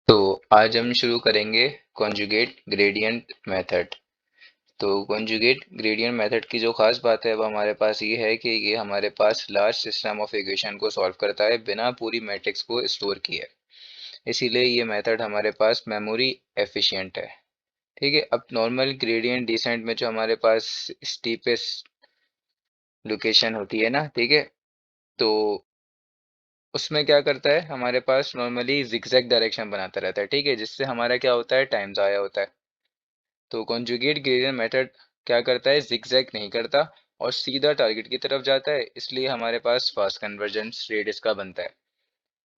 तो आज हम शुरू करेंगे कॉन्जुगेट ग्रेडियंट मेथड। तो कॉन्जुगेट ग्रेडियंट मेथड की जो खास बात है वो हमारे पास ये है कि ये हमारे पास लार्ज सिस्टम ऑफ इक्वेशन को सॉल्व करता है बिना पूरी मैट्रिक्स को स्टोर किए। इसीलिए ये मेथड हमारे पास मेमोरी एफिशिएंट है। ठीक है, अब नॉर्मल ग्रेडियंट डिसेंट में जो हमारे पास स्टीपेस्ट लोकेशन होती है ना, ठीक है, तो उसमें क्या करता है, हमारे पास नॉर्मली जिगजैग डायरेक्शन बनाता रहता है। ठीक है, जिससे हमारा क्या होता है, टाइम ज़ाया होता है। तो कॉन्जुगेट ग्रेडियंट मेथड क्या करता है, जिगजैग नहीं करता और सीधा टारगेट की तरफ जाता है, इसलिए हमारे पास फास्ट कन्वर्जेंस रेट इसका बनता है।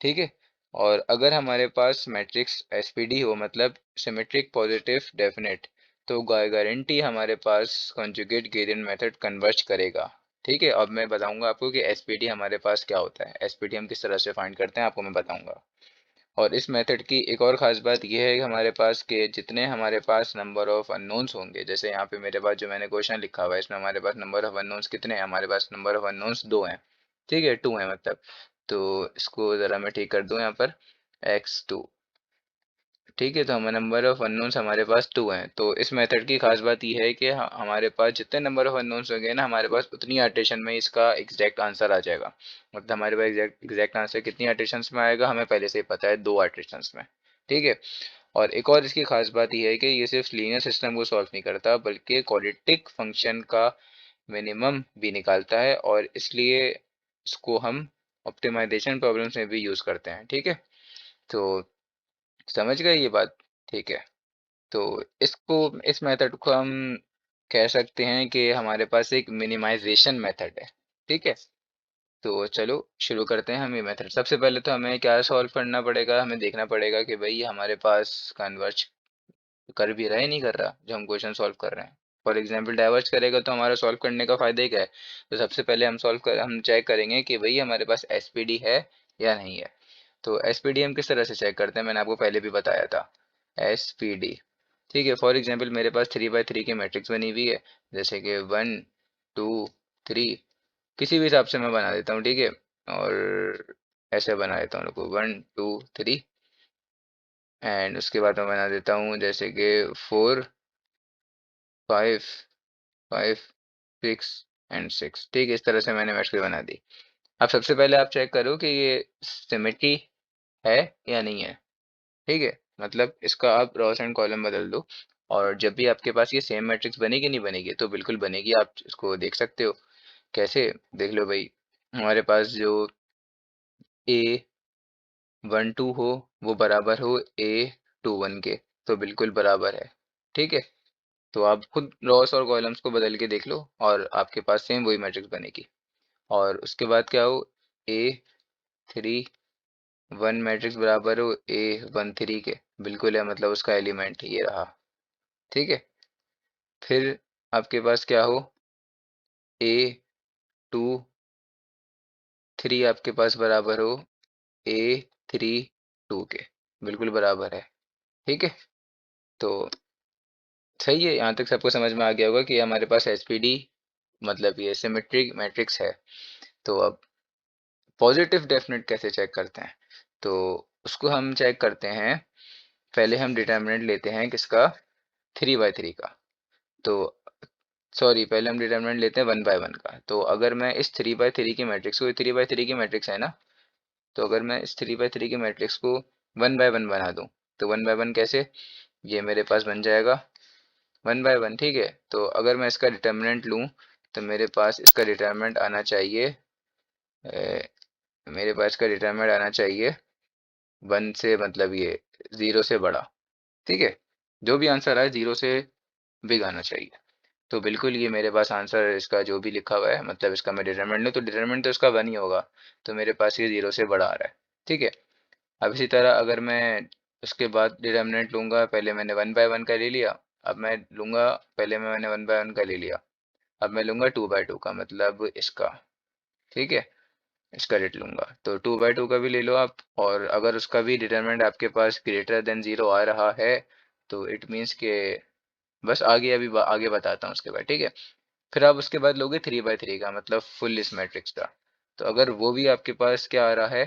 ठीक है, और अगर हमारे पास मैट्रिक्स एसपीडी हो, मतलब सिमेट्रिक पॉजिटिव डेफिनेट, तो गारंटी हमारे पास कॉन्जुगेट ग्रेडियंट मेथड कन्वर्ज करेगा। ठीक है, अब मैं बताऊंगा आपको कि एसपीडी हमारे पास क्या होता है, एसपीडी हम किस तरह से फाइंड करते हैं, आपको मैं बताऊंगा। और इस मेथड की एक और ख़ास बात यह है कि हमारे पास के जितने हमारे पास नंबर ऑफ़ अननोन्स होंगे, जैसे यहाँ पे मेरे पास जो मैंने क्वेश्चन लिखा हुआ है, इसमें हमारे पास नंबर ऑफ़ अननोन्स कितने हैं, हमारे पास नंबर ऑफ़ अननोन्स 2 हैं। ठीक है, 2 हैं मतलब। तो इसको ज़रा मैं ठीक कर दूँ यहाँ पर, x2। ठीक है, तो हमारे नंबर ऑफ अननोन्स हमारे पास 2 हैं। तो इस मेथड की खास बात यह है कि हमारे पास जितने नंबर ऑफ अननोन्स होंगे ना, हमारे पास उतनी आर्टेशन में इसका एग्जैक्ट आंसर आ जाएगा। मतलब हमारे पास एग्जैक्ट एग्जैक्ट आंसर कितनी आर्टेशंस में आएगा, हमें पहले से ही पता है, 2 आर्टेशंस में। ठीक है, और एक और इसकी खास बात यह है कि ये सिर्फ लीनियर सिस्टम को सॉल्व नहीं करता, बल्कि क्वाड्रेटिक फंक्शन का मिनिमम भी निकालता है, और इसलिए इसको हम ऑप्टिमाइजेशन प्रॉब्लम्स में भी यूज़ करते हैं। ठीक है, तो समझ गए ये बात। ठीक है, तो इसको इस मेथड को हम कह सकते हैं कि हमारे पास एक मिनिमाइजेशन मेथड है। ठीक है, तो चलो शुरू करते हैं हम ये मेथड। सबसे पहले तो हमें क्या सॉल्व करना पड़ेगा, हमें देखना पड़ेगा कि भाई हमारे पास कन्वर्ज कर भी रहा है, नहीं कर रहा, जो हम क्वेश्चन सॉल्व कर रहे हैं। फॉर एग्जांपल डाइवर्ज करेगा तो हमारा सॉल्व करने का फायदा ही क्या है। तो सबसे पहले हम चेक करेंगे कि भाई हमारे पास एसपीडी है या नहीं है। तो एसपीडी हम किस तरह से चेक करते हैं, मैंने आपको पहले भी बताया था। एसपीडी, ठीक है, फॉर एग्जांपल मेरे पास 3 बाई 3 की मैट्रिक्स बनी हुई है, जैसे कि 1 2 3, किसी भी हिसाब से मैं बना देता हूँ। ठीक है, और ऐसे बना देता हूँ, रुको, 1 2 3, एंड उसके बाद मैं बना देता हूँ जैसे कि 4 5 5 6 एंड 6। ठीक है, इस तरह से मैंने मैट्रिक्स बना दी। अब सबसे पहले आप चेक करो कि ये सिमेट्री है या नहीं है। ठीक है, मतलब इसका आप रॉस एंड कॉलम बदल दो, और जब भी आपके पास ये सेम मैट्रिक्स बनेगी, नहीं बनेगी, तो बिल्कुल बनेगी, आप इसको देख सकते हो। कैसे, देख लो भाई, हमारे पास जो A 1 2 हो वो बराबर हो A 2 1 के, तो बिल्कुल बराबर है। ठीक है, तो आप खुद रॉस और कॉलम्स को बदल के देख लो, और आपके पास सेम वही मैट्रिक्स बनेगी। और उसके बाद क्या हो, A 3 1 मैट्रिक्स बराबर हो A 1 3 के, बिल्कुल है, मतलब उसका एलिमेंट ये रहा। ठीक है, फिर आपके पास क्या हो, A 2 3 आपके पास बराबर हो A 3 2 के, बिल्कुल बराबर है। ठीक है, तो सही है, यहाँ तक सबको समझ में आ गया होगा कि हमारे पास एसपीडी मतलब ये सिमेट्रिक मैट्रिक्स है। तो अब पॉजिटिव डेफिनेट कैसे चेक करते हैं, तो उसको हम चेक करते हैं। पहले हम डिटर्मिनेंट लेते हैं किसका, 3 बाई 3 का। तो सॉरी, पहले हम डिटर्मिनेंट लेते हैं 1 बाई 1 का। तो अगर मैं इस 3 बाई 3 की मैट्रिक्स को, 3 बाई 3 की मैट्रिक्स है ना, तो अगर मैं इस 3 बाई 3 की मैट्रिक्स को 1 बाई 1 बना दूं, तो 1 बाई 1 कैसे, ये मेरे पास बन जाएगा 1 बाई 1। ठीक है, तो अगर मैं इसका डिटर्मिनेंट लूं, तो मेरे पास इसका डिटर्मिनेंट आना चाहिए, मेरे पास इसका डिटर्मिनेंट आना चाहिए 1 से, मतलब ये 0 से बड़ा। ठीक है, जो भी आंसर आए 0 से बिग आना चाहिए। तो बिल्कुल ये मेरे पास आंसर इसका जो भी लिखा हुआ है, मतलब इसका मैं डिटरमिनेंट लूँ तो डिटरमिनेंट तो इसका 1 ही होगा, तो मेरे पास ये 0 से बड़ा आ रहा है। ठीक है, अब इसी तरह अगर मैं उसके बाद डिटरमिनेंट लूँगा, पहले मैंने 1 बाई 1 का ले लिया, अब मैं लूँगा, पहले मैंने 1 बाई 1 का ले लिया, अब मैं लूँगा 2 बाई 2 का, मतलब इसका। ठीक है, इसका रेट लूँगा, तो 2 बाई 2 का भी ले लो आप, और अगर उसका भी डिटरमिनेंट आपके पास ग्रेटर देन 0 आ रहा है, तो इट मीन्स के बस आगे, अभी आगे बताता हूँ उसके बाद। ठीक है, फिर आप उसके बाद लोगे 3 बाई 3 का, मतलब फुल इस मैट्रिक्स का। तो अगर वो भी आपके पास क्या आ रहा है,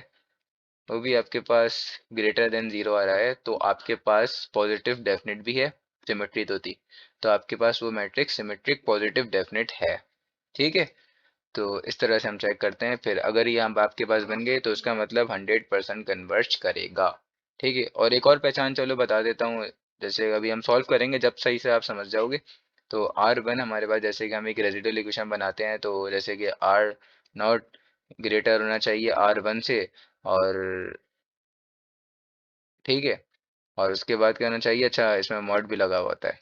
वो भी आपके पास ग्रेटर देन जीरो आ रहा है, तो आपके पास पॉजिटिव डेफिनेट भी है, सिमेट्री तो थी, तो आपके पास वो मैट्रिक्स सिमेट्रिक पॉजिटिव डेफिनेट है। ठीक है, तो इस तरह से हम चेक करते हैं। फिर अगर ये हम आपके पास बन गए तो इसका मतलब 100% कन्वर्ज करेगा। ठीक है, और एक और पहचान चलो बता देता हूँ, जैसे अभी हम सॉल्व करेंगे जब सही से आप समझ जाओगे। तो R1 हमारे पास, जैसे कि हम एक रेजिडुअल इक्वेशन बनाते हैं, तो जैसे कि आर नॉट ग्रेटर होना चाहिए R1 से, और ठीक है, और उसके बाद क्या होना चाहिए, अच्छा इसमें मॉड भी लगा हुआ होता है,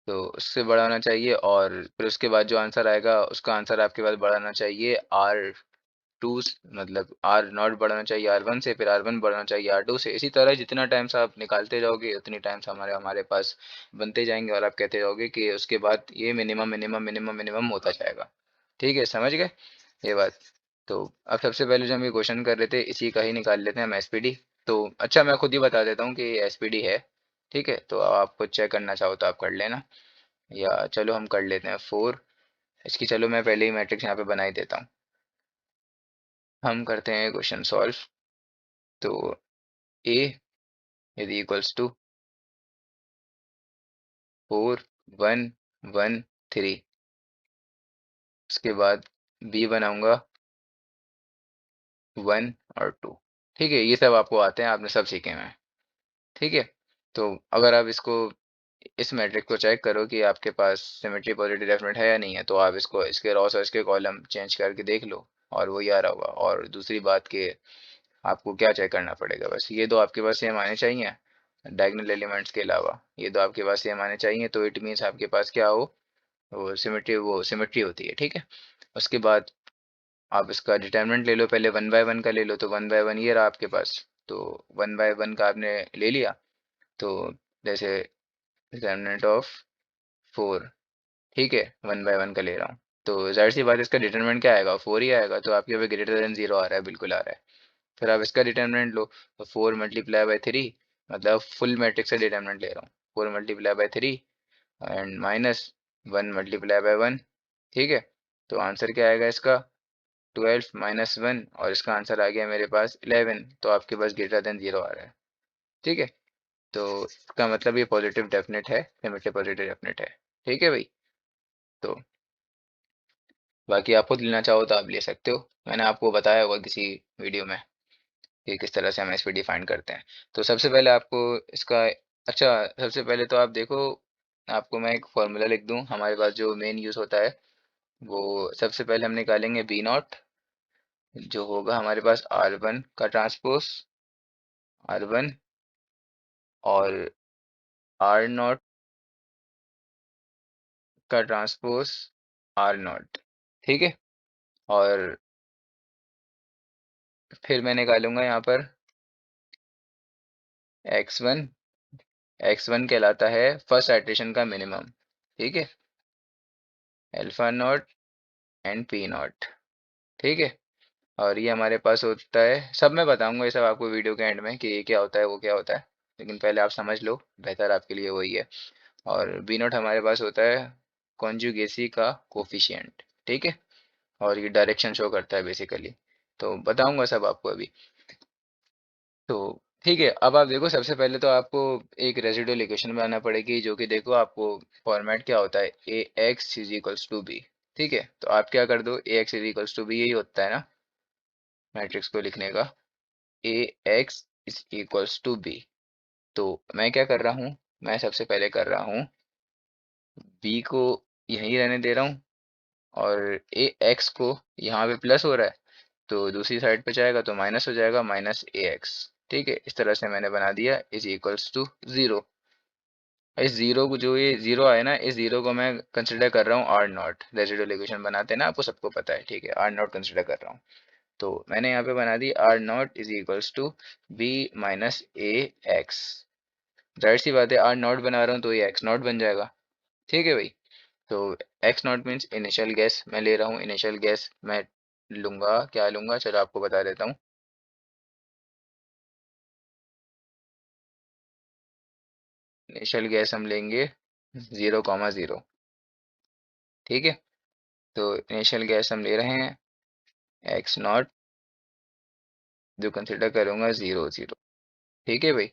तो उससे बड़ा होना चाहिए, और फिर उसके बाद जो आंसर आएगा उसका आंसर आपके पास बड़ा होना चाहिए R2, मतलब R0 बढ़ना चाहिए R1 से, फिर R1 बढ़ना चाहिए R2 से। इसी तरह जितना टाइम्स आप निकालते जाओगे उतनी टाइम्स हमारे हमारे पास बनते जाएंगे, और आप कहते जाओगे कि उसके बाद ये मिनिमम मिनिमम मिनिमम मिनिमम होता जाएगा। ठीक है, समझ गए ये बात। तो अब सबसे पहले जो हम ये क्वेश्चन कर रहे थे इसी का ही निकाल लेते हैं हम एसपीडी। तो अच्छा, मैं खुद ही बता देता हूँ कि ये एसपीडी है। ठीक है, तो आप खुद चेक करना चाहो तो आप कर लेना, या चलो हम कर लेते हैं 4। इसकी चलो मैं पहले ही मैट्रिक्स यहाँ पे बना ही देता हूँ। हम करते हैं क्वेश्चन सॉल्व। तो ए इज इक्वल्स टू 4 1 1 3। उसके बाद बी बनाऊंगा 1 और 2। ठीक है, ये सब आपको आते हैं, आपने सब सीखे हुए हैं। ठीक है, तो अगर आप इसको, इस मैट्रिक्स को चेक करो कि आपके पास सिमेट्री पॉजिटिव डेफिनेट है या नहीं है, तो आप इसको इसके रॉस और इसके कॉलम चेंज करके देख लो, और वो ही आ रहा होगा। और दूसरी बात कि आपको क्या चेक करना पड़ेगा, बस ये दो आपके पास सेम आने चाहिए, डायगोनल एलिमेंट्स के अलावा ये दो आपके पास सेम आने चाहिए, तो इट मीन्स आपके पास क्या हो, वो सिमेट्री होती है। ठीक है, उसके बाद आप इसका डिटर्मिनेंट ले लो, पहले 1 बाय 1 का ले लो, तो 1 बाय 1 ये रहा आपके पास। तो 1 बाय 1 का आपने ले लिया, तो जैसे डिटर्मिनेंट ऑफ 4, ठीक है, 1 बाय 1 का ले रहा हूँ, तो जाहिर सी बात है इसका डिटरमिनेंट क्या आएगा, 4 ही आएगा, तो आपके पे ग्रेटर देन जीरो आ रहा है, बिल्कुल आ रहा है। फिर आप इसका डिटरमिनेंट लो, तो 4 × 3, मतलब फुल मैट्रिक्स का डिटरमिनेंट ले रहा हूँ, 4 × 3 एंड -1 × 1। ठीक है, तो आंसर क्या आएगा इसका, 12 - 1, और इसका आंसर आ गया मेरे पास 11, तो आपके पास ग्रेटर देन जीरो आ रहा है। ठीक है, तो इसका मतलब ये पॉजिटिव डेफिनेट है, सिमेट्री पॉजिटिव डेफिनेट है। ठीक है भाई, तो बाकी आप खुद लेना चाहो तो आप ले सकते हो, मैंने आपको बताया होगा किसी वीडियो में कि किस तरह से हम एसपीडी फाइंड करते हैं। तो सबसे पहले आपको इसका, अच्छा सबसे पहले तो आप देखो, आपको मैं एक फॉर्मूला लिख दूं, हमारे पास जो मेन यूज़ होता है, वो सबसे पहले हम निकालेंगे B0, जो होगा हमारे पास R1 का ट्रांसपोज R1, और R0 का ट्रांसपोज R0। ठीक है, और फिर मैं निकालूंगा यहाँ पर X1। X1 कहलाता है फर्स्ट आइट्रेशन का मिनिमम। ठीक है, alpha not and P not. ठीक है, और ये हमारे पास होता है, सब मैं बताऊंगा ये सब आपको वीडियो के एंड में कि ये क्या होता है वो क्या होता है, लेकिन पहले आप समझ लो, बेहतर आपके लिए वही है। और बी नॉट हमारे पास होता है कॉन्जुगेसी का कोफिशिएंट। ठीक है, और ये डायरेक्शन शो करता है बेसिकली, तो बताऊंगा सब आपको अभी। तो ठीक है, अब आप देखो, सबसे पहले तो आपको एक रेजिडुअल इक्वेशन बनाना पड़ेगी, जो कि देखो आपको फॉर्मेट क्या होता है, A x is equals to B. ठीक है, तो आप क्या कर दो, A x is equals to B, यही होता है ना मैट्रिक्स को लिखने का, A x is equals to B. तो मैं क्या कर रहा हूँ, मैं सबसे पहले कर रहा हूँ बी को यहीं रहने दे रहा हूँ, और ए एक्स को यहाँ पे प्लस हो रहा है, तो दूसरी साइड पे जाएगा तो माइनस हो जाएगा, -ax। ठीक है, इस तरह से मैंने बना दिया इज इक्वल्स टू जीरो। इस जीरो को, जो ये जीरो आया ना, इस जीरो को मैं कंसिडर कर रहा हूँ आर नॉट, रेजिडुअल इक्वेशन बनाते हैं ना, आपको सबको पता है। ठीक है, आर नॉट कंसिडर कर रहा हूँ, तो मैंने यहाँ पे बना दी R naught is equals to B minus A x. जाहिर सी बात है, आर नॉट बना रहा हूँ तो ये एक्स नॉट बन जाएगा। ठीक है भाई, तो x not means initial guess मैं ले रहा हूँ, इनिशियल गैस मैं लूंगा, क्या लूंगा चलो आपको बता देता हूँ। इनिशियल गैस हम लेंगे 0,0। ठीक है, तो इनिशियल गैस हम ले रहे हैं एक्स नॉट जो कंसिडर करूंगा 0 0। ठीक है भाई,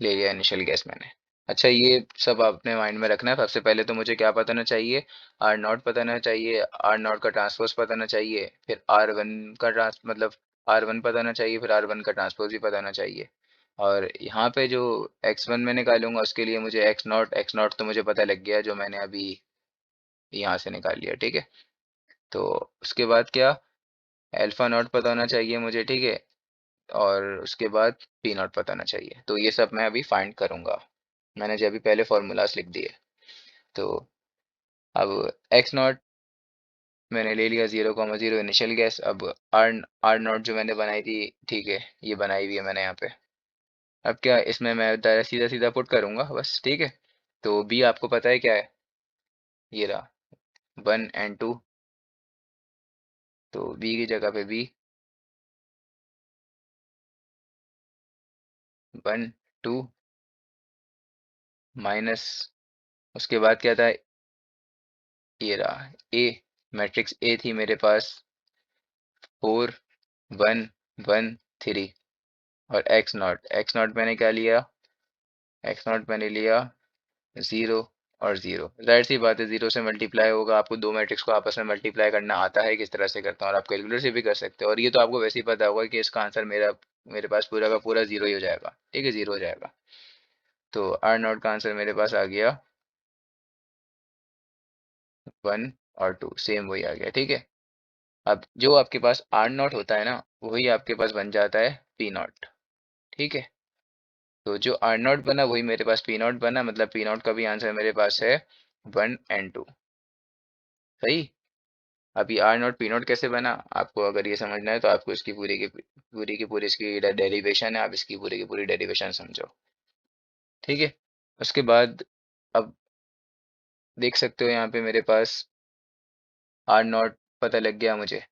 ले लिया इनिशियल गैस मैंने। अच्छा, ये सब आपने माइंड में रखना है। सबसे पहले तो मुझे क्या पता होना चाहिए, आर नॉट पता होना चाहिए, आर नॉट का ट्रांसपोज पता होना चाहिए, फिर आर वन का ट्रांस मतलब आर वन पता होना चाहिए, फिर आर वन का ट्रांसपोज भी पता होना चाहिए। और यहाँ पे जो एक्स वन मैं निकालूंगा उसके लिए मुझे एक्स नॉट तो मुझे पता लग गया, जो मैंने अभी यहाँ से निकाल लिया। ठीक है, तो उसके बाद क्या, अल्फा नॉट पता होना चाहिए मुझे। ठीक है, और उसके बाद पी नॉट पता होना चाहिए। तो ये सब मैं अभी फाइंड करूंगा। मैंने जो अभी पहले फॉर्मूलाज लिख दिए। तो अब एक्स नॉट मैंने ले लिया 0 0 इनिशियल गैस। अब आर आर नॉट जो मैंने बनाई थी, ठीक है, ये बनाई हुई है मैंने यहाँ पे। अब क्या इसमें मैं डायरेक्ट सीधा सीधा पुट करूंगा बस। ठीक है, तो बी आपको पता है क्या है, ये रहा 1 and 2। तो बी की जगह पे बी 1 2 माइनस, उसके बाद क्या था, ये रहा ए। मैट्रिक्स ए थी मेरे पास 4 1 1 3। और एक्स नॉट मैंने क्या लिया, एक्स नॉट मैंने लिया 0 और 0। जाहिर सी बात है, 0 से मल्टीप्लाई होगा। आपको दो मैट्रिक्स को आपस में मल्टीप्लाई करना आता है, किस तरह से करता हूँ, और आप कैलकुलेटर से भी कर सकते हो। और ये तो आपको वैसे ही पता होगा कि इसका आंसर मेरे पास पूरा का पूरा 0 ही हो जाएगा। ठीक है, 0 हो जाएगा। तो आर नॉट का आंसर मेरे पास आ गया 1 और 2, सेम वही आ गया। ठीक है, अब जो आपके पास आर नॉट होता है ना, वही आपके पास बन जाता है पी नॉट। ठीक है, तो जो आर नॉट बना वही मेरे पास पी नॉट बना, मतलब पी नॉट का भी आंसर मेरे पास है 1 and 2। सही। अभी आर नॉट पी नॉट कैसे बना, आपको अगर ये समझना है तो आपको इसकी पूरी इसकी डेरिवेशन है, आप इसकी पूरी की पूरी डेरिवेशन समझो। ठीक है, उसके बाद अब देख सकते हो यहाँ पे मेरे पास आर नॉट पता लग गया मुझे।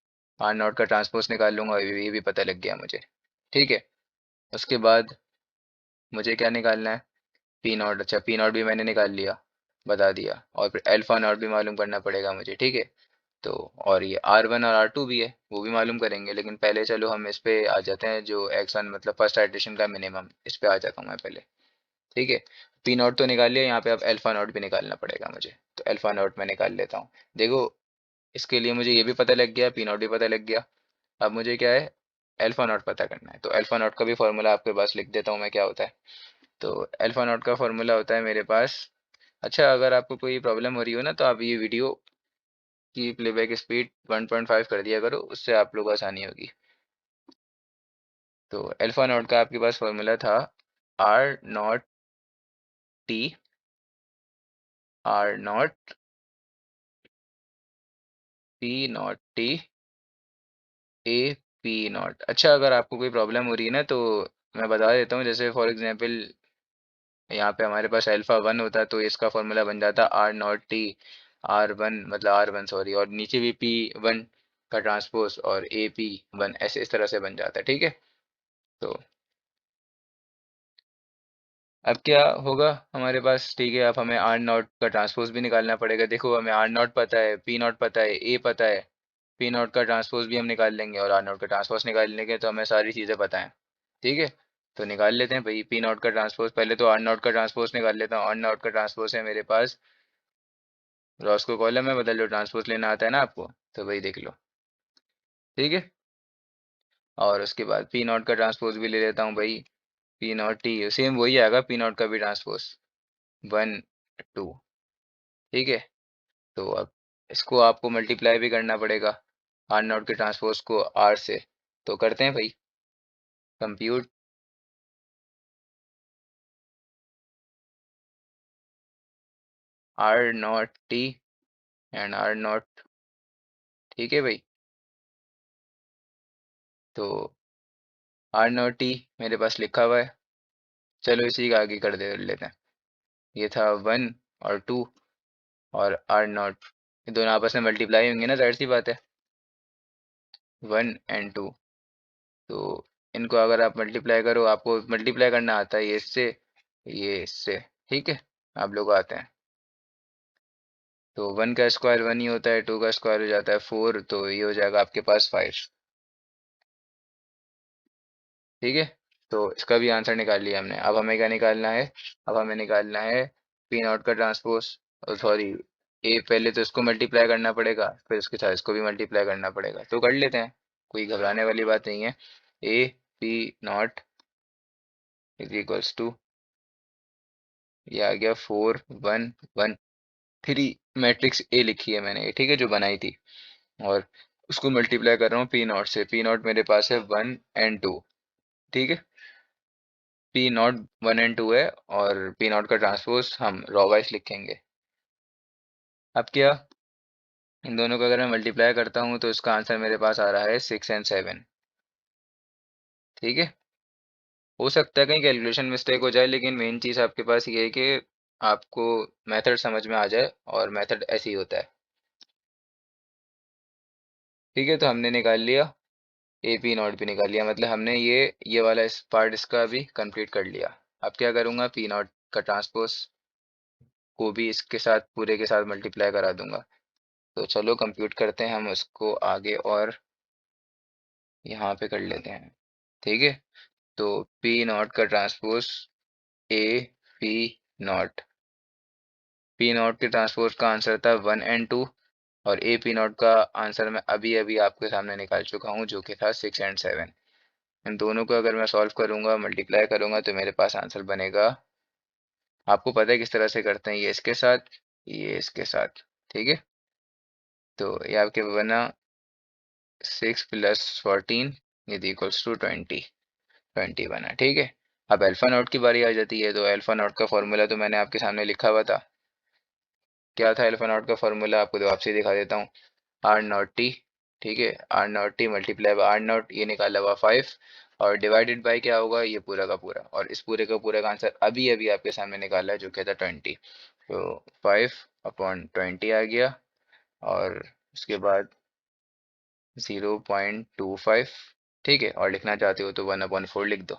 आर नॉट का ट्रांसपोज निकाल लूंगा, ये भी पता लग गया मुझे। ठीक है, उसके बाद मुझे क्या निकालना है, पी नॉट। अच्छा, पी नॉट भी मैंने निकाल लिया, बता दिया। और फिर अल्फा नॉट भी मालूम करना पड़ेगा मुझे। ठीक है, तो और ये आर वन और आर टू भी है, वो भी मालूम करेंगे। लेकिन पहले चलो हम इस पे आ जाते हैं, जो एक्स वन मतलब फर्स्ट आइटरेशन का मिनिमम, इस पे आ जाता हूँ मैं पहले। ठीक है, पी नॉट तो निकाल लिया, यहाँ पे अब अल्फा नॉट भी निकालना पड़ेगा मुझे। तो अल्फा नॉट मैं निकाल लेता हूँ। देखो, इसके लिए मुझे ये भी पता लग गया, पी नॉट भी पता लग गया। अब मुझे क्या है, अल्फा नॉट पता करना है। तो अल्फा नॉट का भी फॉर्मूला आपके पास लिख देता हूँ मैं, क्या होता है। तो अल्फा नॉट का फॉर्मूला होता है मेरे पास। अच्छा, अगर आपको कोई प्रॉब्लम हो रही हो ना, तो आप ये वीडियो की प्लेबैक स्पीड 1.5 कर दिया करो, उससे आप लोग को आसानी होगी। तो अल्फा नॉट का आपके पास फॉर्मूला था R0 T, R0 P0 T A P0। अच्छा, अगर आपको कोई प्रॉब्लम हो रही है ना, तो मैं बता देता हूँ। जैसे फॉर एग्जांपल यहाँ पे हमारे पास अल्फा वन होता है, तो इसका फॉर्मूला बन जाता R0 T R1 मतलब R1 सॉरी, और नीचे भी P1 का ट्रांसपोज और AP1, ऐसे इस तरह से बन जाता है। ठीक है, तो अब क्या होगा हमारे पास। ठीक है, अब हमें आर नॉट का ट्रांसपोज भी निकालना पड़ेगा। देखो, हमें आर नॉट पता है, पी नॉट पता है, ए पता है। पी नॉट का ट्रांसपोज भी हम निकाल लेंगे, और आर नॉट का ट्रांसपोज निकाल लेंगे, तो हमें सारी चीज़ें पता हैं। ठीक है, तो निकाल लेते हैं भाई पी नॉट का ट्रांसपोज। पहले तो आर नॉट का ट्रांसपोज निकाल लेता हूँ। आर नॉट का ट्रांसपोज है मेरे पास, रॉस को कॉलम में बदल लो, ट्रांसपोज लेना आता है ना आपको, तो भाई देख लो। ठीक है, और उसके बाद पी नॉट का ट्रांसपोज भी ले लेता हूँ भाई। पी नॉट टी सेम वही आएगा, पी नॉट का भी ट्रांसपोज 1 2। ठीक है, तो अब इसको आपको मल्टीप्लाई भी करना पड़ेगा, आर नॉट के ट्रांसपोज को आर से। तो करते हैं भाई, compute R not T and R not. ठीक है भाई, तो आर नॉट टी मेरे पास लिखा हुआ है। चलो इसी का आगे कर दे लेते हैं। ये था 1 और 2, और आर नॉट, ये दोनों आपस में मल्टीप्लाई होंगे ना, जाहिर सी बात है, 1 and 2। तो इनको अगर आप मल्टीप्लाई करो, आपको मल्टीप्लाई करना आता है, ये इससे। ठीक है, आप लोग आते हैं। तो 1 का स्क्वायर 1 ही होता है, 2 का स्क्वायर हो जाता है 4, तो ये हो जाएगा आपके पास 5। ठीक है, तो इसका भी आंसर निकाल लिया हमने। अब हमें क्या निकालना है? अब हमें निकालना है पी नॉट का ट्रांसपोज, सॉरी, ए पहले तो इसको मल्टीप्लाई करना पड़ेगा, फिर उसके साथ इसको भी मल्टीप्लाई करना पड़ेगा, तो कर लेते हैं, कोई घबराने वाली बात नहीं है। A P not is equals to, ये आ गया 4113, मैट्रिक्स ए लिखी है मैंने, ठीक है, जो बनाई थी, और उसको मल्टीप्लाई कर रहा हूँ पी नॉट से। पी नॉट मेरे पास है 1 और 2, ठीक है, पी नॉट 1 और 2 है, और पी नॉट का ट्रांसपोज हम रॉ वाइज लिखेंगे। अब क्या, इन दोनों को अगर मैं मल्टीप्लाई करता हूँ तो इसका आंसर मेरे पास आ रहा है 6 और 7, ठीक है। हो सकता है कहीं कैलकुलेशन मिस्टेक हो जाए, लेकिन मेन चीज़ आपके पास ये है कि आपको मेथड समझ में आ जाए, और मेथड ऐसे ही होता है, ठीक है। तो हमने निकाल लिया, ए पी नॉट भी निकाल लिया, मतलब हमने ये वाला इस पार्ट इसका भी कंप्लीट कर लिया। अब क्या करूँगा, पी नॉट का ट्रांसपोज को भी इसके साथ पूरे के साथ मल्टीप्लाई करा दूंगा। तो चलो कंप्यूट करते हैं हम उसको आगे, और यहाँ पे कर लेते हैं, ठीक है। तो पी नॉट का transpose A P not, P not के ट्रांसपोज का आंसर था 1 और 2, और ए पी नॉट का आंसर मैं अभी अभी आपके सामने निकाल चुका हूँ, जो कि था 6 और 7। इन दोनों को अगर मैं सॉल्व करूंगा, मल्टीप्लाई करूंगा, तो मेरे पास आंसर बनेगा, आपको पता है किस तरह से करते हैं, ये इसके साथ, ये इसके साथ, ठीक है। तो ये आपके बना 6 + 14 इज इक्वल्स टू 20 बना, ठीक है। अब अल्फा नोट की बारी आ जाती है, तो अल्फा नोट का फॉर्मूला तो मैंने आपके सामने लिखा हुआ था। क्या था अल्फा नोट का फॉर्मूला, आपको तो आपसे दिखा देता हूँ, आर नॉट टी, ठीक है, R not T multiply by R not, ये निकाला हुआ 5, और डिवाइडेड बाय क्या होगा, ये पूरा का पूरा, और इस पूरे का आंसर अभी अभी आपके सामने निकाला है, जो कहता है 20। तो 5/20 आ गया, और उसके बाद 0.25, ठीक है, और लिखना चाहते हो तो 1/4 लिख दो,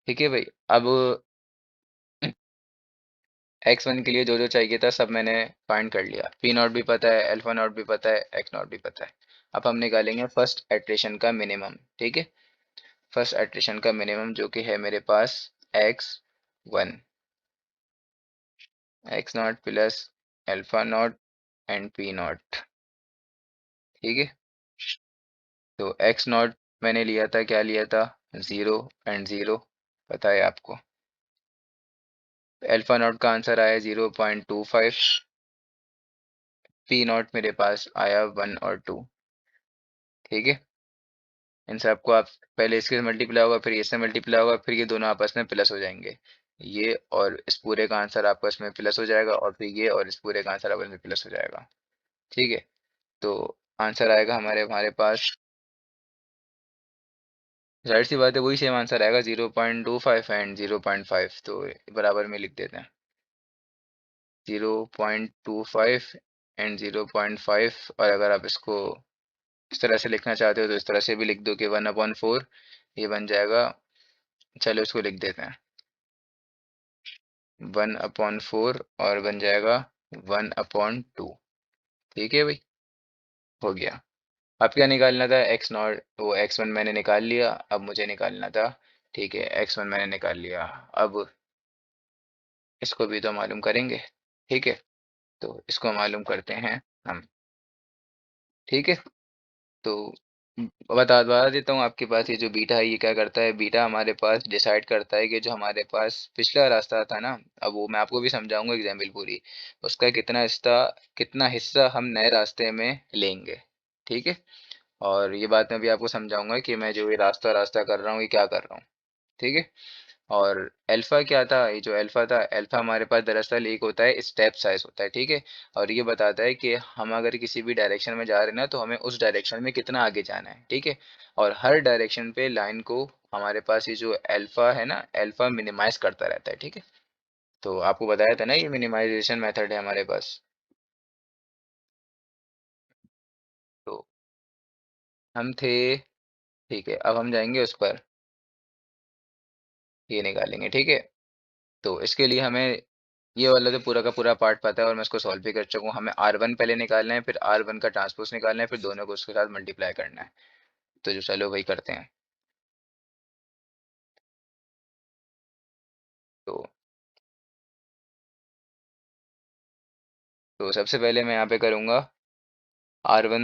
ठीक है भाई। अब x1 के लिए जो जो चाहिए था सब मैंने फाइंड कर लिया, पी नॉट भी पता है, अल्फा नॉट भी पता है, एक्स नॉट भी पता है। अब हम निकालेंगे फर्स्ट एट्रिशन का मिनिमम, ठीक है, फर्स्ट एट्रिशन का मिनिमम जो कि है मेरे पास x1, x not plus alpha not and P not, ठीक है। तो एक्स नॉट मैंने लिया था, क्या लिया था, 0 और 0, पता है आपको। अल्फा नॉट का आंसर आया 0.25, पी नॉट मेरे पास आया 1 और 2, ठीक है। इन सबको आप पहले इसके मल्टीप्लाई होगा, फिर इससे मल्टीप्लाई होगा, फिर ये दोनों आपस में प्लस हो जाएंगे, ये और इस पूरे का आंसर आपस में प्लस हो जाएगा, और फिर ये और इस पूरे का आंसर आपस में प्लस हो जाएगा, ठीक है। तो आंसर आएगा हमारे हमारे पास, जाहिर सी बात है वही सेम आंसर आएगा, 0.25 एंड 0.5, तो बराबर में लिख देते हैं, 0.25 एंड 0.5, और अगर आप इसको इस तरह से लिखना चाहते हो तो इस तरह से भी लिख दो कि 1/4, ये बन जाएगा, चलो इसको लिख देते हैं 1/4, और बन जाएगा 1/2, ठीक है भाई, हो गया। अब क्या निकालना था, एक्स नॉट, वो x1 मैंने निकाल लिया, अब मुझे निकालना था, ठीक है, x1 मैंने निकाल लिया, अब इसको भी तो मालूम करेंगे, ठीक है। तो इसको मालूम करते हैं हम, ठीक है। तो बता देता हूँ आपके पास, ये जो बीटा है ये क्या करता है, बीटा हमारे पास डिसाइड करता है कि जो हमारे पास पिछला रास्ता था ना, अब वो मैं आपको भी समझाऊंगा एग्जाम्पल पूरी, उसका कितना हिस्सा हम नए रास्ते में लेंगे, ठीक है। और ये बात मैं भी आपको समझाऊंगा कि मैं जो ये रास्ता रास्ता कर रहा हूँ ये क्या कर रहा हूँ, ठीक है। और अल्फा क्या था, ये जो अल्फा था, अल्फा हमारे पास दरअसल एक होता है स्टेप साइज होता है, ठीक है। और ये बताता है कि हम अगर किसी भी डायरेक्शन में जा रहे हैं ना, तो हमें उस डायरेक्शन में कितना आगे जाना है, ठीक है। और हर डायरेक्शन पे लाइन को हमारे पास ये जो अल्फा है ना, अल्फा मिनिमाइज करता रहता है, ठीक है। तो आपको बताया था ना, ये मिनिमाइजेशन मेथड है हमारे पास। तो हम थे, ठीक है, अब हम जाएंगे उस पर, ये निकालेंगे, ठीक है। तो इसके लिए हमें ये वाला तो पूरा का पूरा पार्ट पता है, और मैं इसको सॉल्व भी कर चुका हूँ। हमें R1 पहले निकालना है, फिर R1 का ट्रांसपोज निकालना है, फिर दोनों को उसके साथ मल्टीप्लाई करना है। तो जो चलो वही करते हैं। तो सबसे पहले मैं यहाँ पे करूँगा R1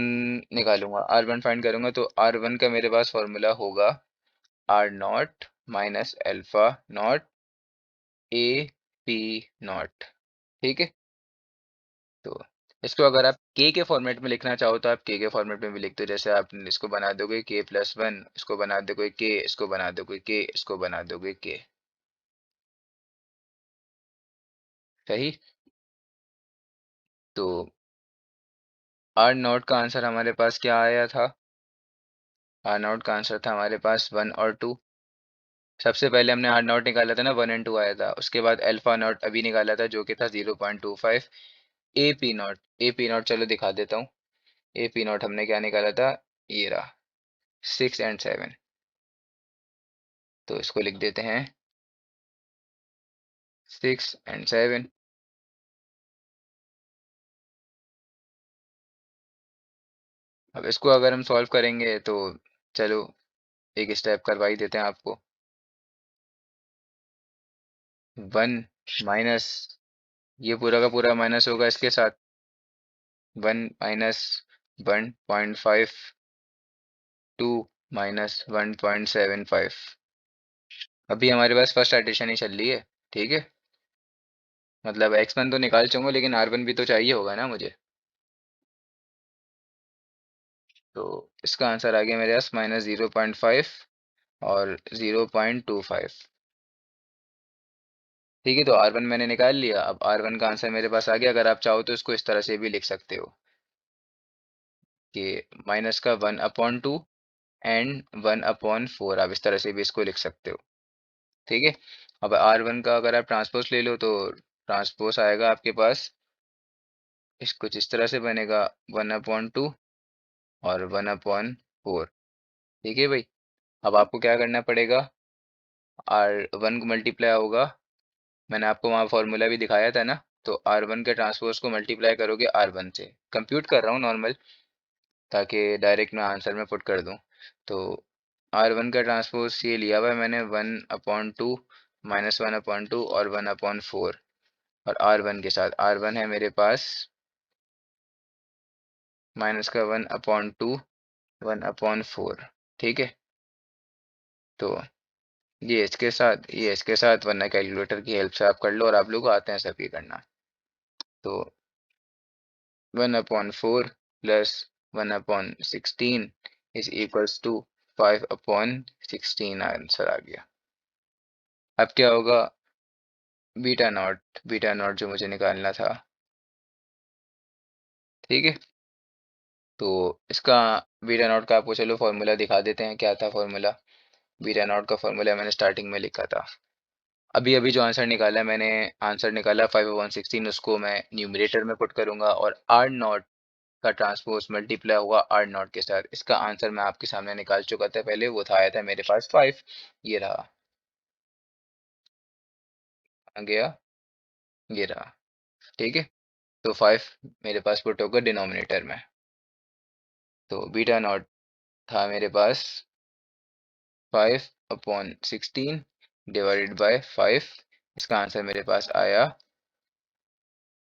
निकालूंगा, R1 फाइंड करूंगा, तो R1 का मेरे पास फॉर्मूला होगा R not minus alpha not a P not. ठीक है। तो इसको अगर आप के फॉर्मेट में लिखना चाहो तो आप के फॉर्मेट में भी लिखते हो, जैसे आप इसको बना दोगे k+1, इसको बना दोगे के, इसको बना दोगे के, इसको बना दोगे के। सही। तो आर नॉट का आंसर हमारे पास क्या आया था? आर नॉट का आंसर था हमारे पास 1 और 2। सबसे पहले हमने आर नॉट निकाला था ना, 1 और 2 आया था, उसके बाद अल्फा नॉट अभी निकाला था जो कि था 0.25। ए P not, A P not चलो दिखा देता हूँ। ए पी नॉट हमने क्या निकाला था? ये रहा, 6 और 7। तो इसको लिख देते हैं 6 और 7। अब इसको अगर हम सॉल्व करेंगे तो चलो एक स्टेप करवा ही देते हैं आपको। 1 माइनस, ये पूरा का पूरा माइनस होगा इसके साथ, 1 - 1.5, 2 - 1.75। अभी हमारे पास फर्स्ट एडिशन ही चल रही है। ठीक है। मतलब x1 तो निकाल चुका हूँ, लेकिन r1 भी तो चाहिए होगा ना मुझे। तो इसका आंसर आ गया मेरे पास -0.5 और 0.25। ठीक है। तो R1 मैंने निकाल लिया, अब R1 का आंसर मेरे पास आ गया। अगर आप चाहो तो इसको इस तरह से भी लिख सकते हो कि माइनस का 1/2 एंड 1/4, आप इस तरह से भी इसको लिख सकते हो। ठीक है। अब R1 का अगर आप ट्रांसपोज ले लो तो ट्रांसपोज आएगा आपके पास इस कुछ इस तरह से बनेगा, 1/2 और 1/4। ठीक है भाई। अब आपको क्या करना पड़ेगा? R1 को मल्टीप्लाई होगा, मैंने आपको वहाँ फॉर्मूला भी दिखाया था ना, तो R1 के ट्रांसपोज को मल्टीप्लाई करोगे R1 से। कंप्यूट कर रहा हूँ नॉर्मल, ताकि डायरेक्ट मैं आंसर में पुट कर दूँ। तो R1 का ट्रांसपोज ये लिया हुआ है मैंने, 1/2 -1/2 और 1/4। और R1 के साथ R1 है मेरे पास माइनस का 1/2, 1/4। ठीक है। तो ये इसके साथ, वरना कैलकुलेटर की हेल्प से आप कर लो, और आप लोग को आते हैं सब ये करना। तो 1/4 plus 1/16 is equals to 5/16 answer आ गया। अब क्या होगा? बीटा नॉट जो मुझे निकालना था। ठीक है। तो इसका बीटा नॉट का आपको चलो फॉर्मूला दिखा देते हैं, क्या था फॉर्मूला। बीटा नॉट का फॉर्मूला मैंने स्टार्टिंग में लिखा था। अभी अभी जो आंसर निकाला है मैंने, आंसर निकाला 5/16, उसको मैं न्यूमरेटर में पुट करूंगा, और आर नॉट का ट्रांसपोज मल्टीप्लाई हुआ आर नॉट के साथ। इसका आंसर मैं आपके सामने निकाल चुका था पहले, वो था आया था मेरे पास 5। ये रहा, आ गया, ये रहा। ठीक है। तो 5 मेरे पास पुट होगा डिनोमिनेटर में। तो बीटा नॉट था मेरे पास 5/16 डिवाइडेड बाय 5। इसका आंसर मेरे पास आया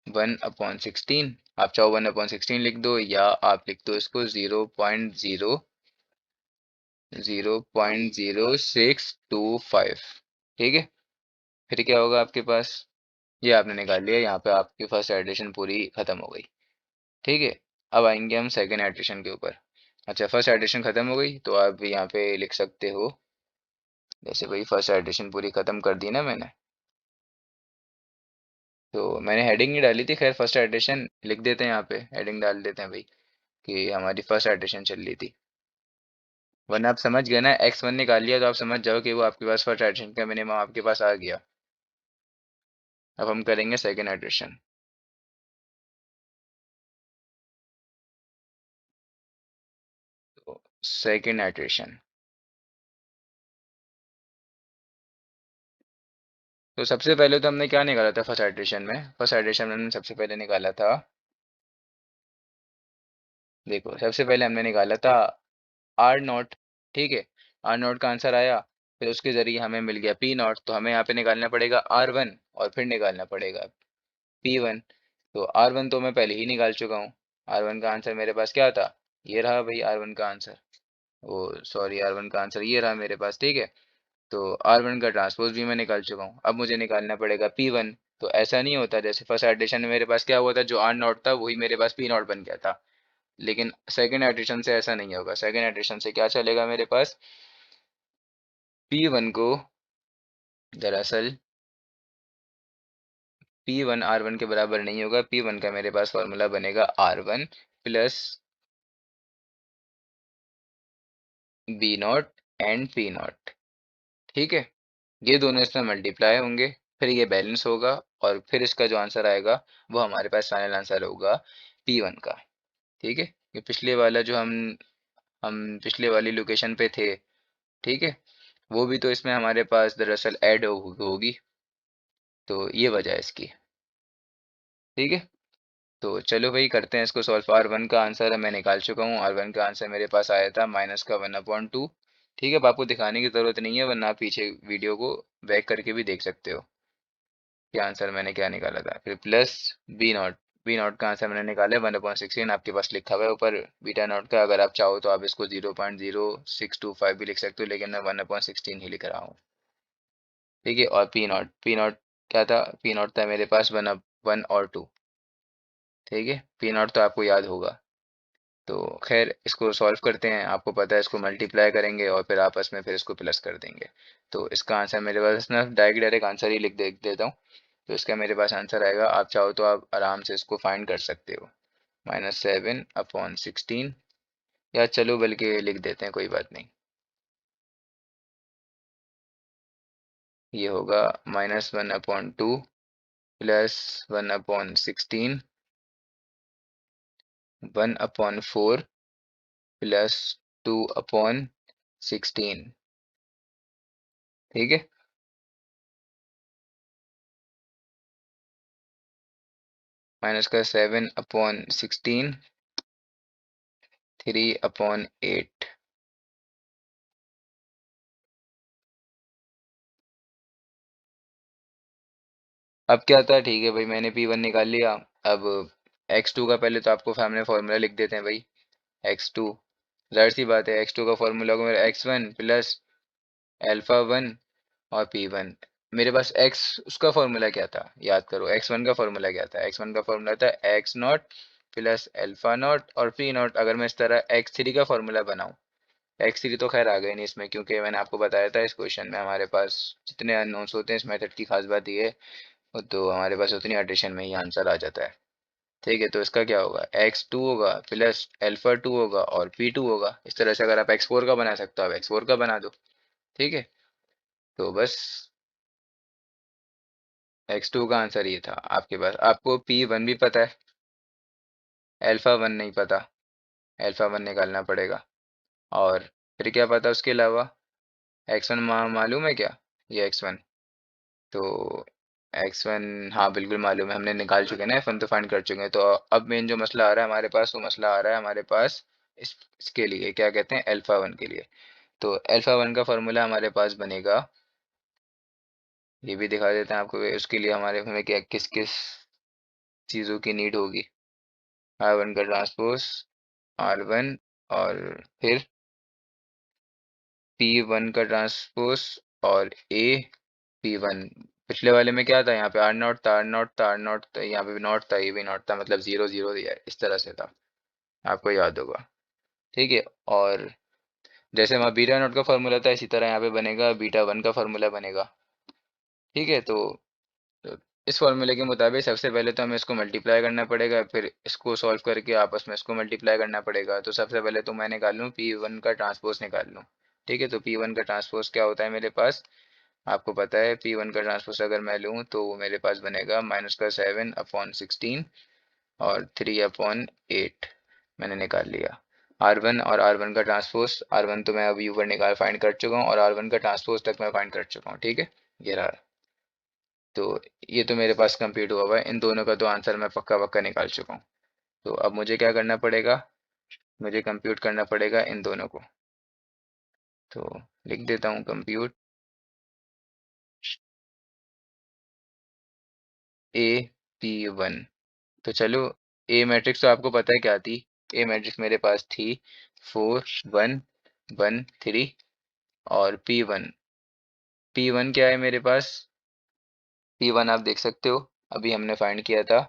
1/16। आप चाहो 1/16 लिख दो, या आप लिख दो इसको 0.00625। ठीक है। फिर क्या होगा आपके पास? ये आपने निकाल लिया, यहाँ पे आपकी फर्स्ट एडिशन पूरी खत्म हो गई। ठीक है। अब आएंगे हम सेकेंड एडिशन के ऊपर। अच्छा, फर्स्ट एडिशन खत्म हो गई, तो आप यहाँ पे लिख सकते हो, जैसे भाई फर्स्ट एडिशन पूरी खत्म कर दी ना मैंने, तो मैंने हेडिंग नहीं डाली थी, खैर फर्स्ट एडिशन लिख देते हैं, यहाँ पे हेडिंग डाल देते हैं भाई कि हमारी फर्स्ट एडिशन चल रही थी। वरना आप समझ गए ना, x1 निकाल लिया तो आप समझ जाओ कि वो आपके पास फर्स्ट एडिशन का मिनिमम आपके पास आ गया। अब हम करेंगे सेकेंड एडिशन। तो सेकेंड एडिशन, तो सबसे पहले तो हमने क्या निकाला था फर्स्ट एडिशन में? फर्स्ट एडिशन में हमने सबसे पहले निकाला था, देखो सबसे पहले हमने निकाला था आर नॉट। ठीक है। आर नॉट का आंसर आया फिर उसके जरिए हमें मिल गया पी नॉट, तो हमें यहाँ पे निकालना पड़ेगा R1 और फिर निकालना पड़ेगा P1। तो R1 तो मैं पहले ही निकाल चुका हूँ। R1 का आंसर मेरे पास क्या था, ये रहा भाई R1 का आंसर। ओ सॉरी, R1 का आंसर ये रहा मेरे पास, ठीक है। तो R1 का ट्रांसपोज भी मैं निकाल चुका हूँ। अब मुझे निकालना पड़ेगा P1। तो ऐसा नहीं होता, जैसे फर्स्ट एडिशन में मेरे पास क्या हुआ था, जो R नॉट था वही मेरे पास P नॉट बन गया था। लेकिन सेकंड एडिशन से ऐसा नहीं होगा। सेकंड एडिशन से क्या चलेगा मेरे पास, P1 को दरअसल P1 R1 के बराबर नहीं होगा। P1 का मेरे पास फॉर्मूला बनेगा R1 plus B not and P not, ठीक है। ये दोनों इसमें मल्टीप्लाई होंगे, फिर ये बैलेंस होगा, और फिर इसका जो आंसर आएगा वो हमारे पास फाइनल आंसर होगा P1 का, ठीक है। ये पिछले वाला जो हम पिछले वाली लोकेशन पे थे, ठीक है, वो भी तो इसमें हमारे पास दरअसल ऐड होगी। तो ये वजह है इसकी, ठीक है। तो चलो भाई करते हैं इसको सॉल्व। R1 का आंसर मैं निकाल चुका हूँ। R1 का आंसर मेरे पास आया था माइनस का 1/2, ठीक है। अब आपको दिखाने की ज़रूरत नहीं है, वरना आप पीछे वीडियो को बैक करके भी देख सकते हो कि आंसर मैंने क्या निकाला था। फिर प्लस बी नॉट का आंसर मैंने निकाला है 1/16, आपके पास लिखा हुआ है ऊपर बीटा नॉट का। अगर आप चाहो तो आप इसको 0.0625 भी लिख सकते हो, लेकिन मैं 1/16 ही लिख रहा हूँ, ठीक है। और पी नॉट क्या था, पी नॉट था मेरे पास 1 और 2, ठीक है। पी नॉट तो आपको याद होगा। तो खैर इसको सॉल्व करते हैं। आपको पता है इसको मल्टीप्लाई करेंगे और फिर आपस में फिर इसको प्लस कर देंगे। तो इसका आंसर मेरे पास ना डायरेक्ट आंसर ही लिख देता हूँ। तो इसका मेरे पास आंसर आएगा, आप चाहो तो आप आराम से इसको फाइंड कर सकते हो, -7/16। या चलो बल्कि लिख देते हैं, कोई बात नहीं। ये होगा -1/2 प्लस 1/16, 1/4 प्लस 2/16, ठीक है। माइनस का 7/16, 3/8। अब क्या था, ठीक है भाई, मैंने P1 निकाल लिया। अब x2 का पहले तो आपको सामने फॉर्मूला लिख देते हैं भाई। x2, जाहिर सी बात है, x2 का फॉर्मूला को मेरा x1 प्लस अल्फा 1 और P1। मेरे पास x उसका फॉर्मूला क्या था, याद करो, x1 का फॉर्मूला क्या था। x1 का फॉर्मूला था x not plus alpha not और पी नॉट। अगर मैं इस तरह x3 का फॉर्मूला बनाऊं, x3 तो खैर आ गए नहीं इसमें, क्योंकि मैंने आपको बताया था इस क्वेश्चन में हमारे पास जितने अननोन्स होते हैं, इस मेथड की खास बात ये है, तो हमारे पास उतनी एडिशन में ही आंसर आ जाता है, ठीक है। तो इसका क्या होगा, x2 होगा प्लस अल्फा 2 होगा और p2 होगा। इस तरह से अगर आप x4 का बना सकते हो, आप x4 का बना दो, ठीक है। तो बस x2 का आंसर ये था आपके पास। आपको P1 भी पता है, अल्फा 1 नहीं पता, अल्फा 1 निकालना पड़ेगा। और फिर क्या पता उसके अलावा, x1 मालूम है क्या, ये x1, तो x1 हाँ बिल्कुल मालूम है, हमने निकाल चुके हैं ना, f1 तो फाइंड कर चुके हैं। तो अब मेन जो मसला आ रहा है हमारे पास, वो मसला आ रहा है हमारे पास इसके लिए, क्या कहते हैं, अल्फा 1 के लिए। तो अल्फा 1 का फॉर्मूला हमारे पास बनेगा, ये भी दिखा देते हैं आपको। उसके लिए हमें क्या किस किस चीज़ों की नीड होगी। R1 का ट्रांसपोज R1, और फिर P1 का ट्रांसपोज और P1। पिछले वाले में क्या था, यहाँ पे आर नॉट था, आर नॉट था, आर नॉट था, यहाँ पे भी नॉट था, ये भी नॉट था, मतलब 0 0 दिया है, इस तरह से था, आपको याद होगा, ठीक है। और जैसे वहाँ बीटा नॉट का फॉर्मूला था, इसी तरह यहाँ पे बनेगा बीटा 1 का फॉर्मूला बनेगा, ठीक है। तो इस फॉर्मूले के मुताबिक सबसे पहले तो हमें इसको मल्टीप्लाई करना पड़ेगा, फिर इसको सॉल्व करके आपस में इसको मल्टीप्लाई करना पड़ेगा। तो सबसे पहले तो मैं निकाल लूँ P1 का ट्रांसपोज निकाल लूँ, ठीक है। तो P1 का ट्रांसपोज क्या होता है मेरे पास, आपको पता है। P1 का ट्रांसपोज अगर मैं लूँ तो वो मेरे पास बनेगा -7/16 और 3/8, मैंने निकाल लिया। R1 और R1 का ट्रांसपोज, R1 तो मैं अभी ऊपर निकाल फाइंड कर चुका हूँ, और R1 का ट्रांसपोज तक मैं फाइंड कर चुका हूँ, ठीक है। ये रहा। तो ये तो मेरे पास कंप्लीट हुआ हुआ है, इन दोनों का तो आंसर मैं पक्का पक्का निकाल चुका हूँ। तो अब मुझे क्या करना पड़ेगा, मुझे कंप्यूट करना पड़ेगा इन दोनों को। तो लिख देता हूँ कंप्यूट AP1। तो चलो, ए मैट्रिक्स तो आपको पता है क्या थी। ए मैट्रिक्स मेरे पास थी 4 1 1 3। और P1 क्या है मेरे पास। P1 आप देख सकते हो, अभी हमने फाइंड किया था।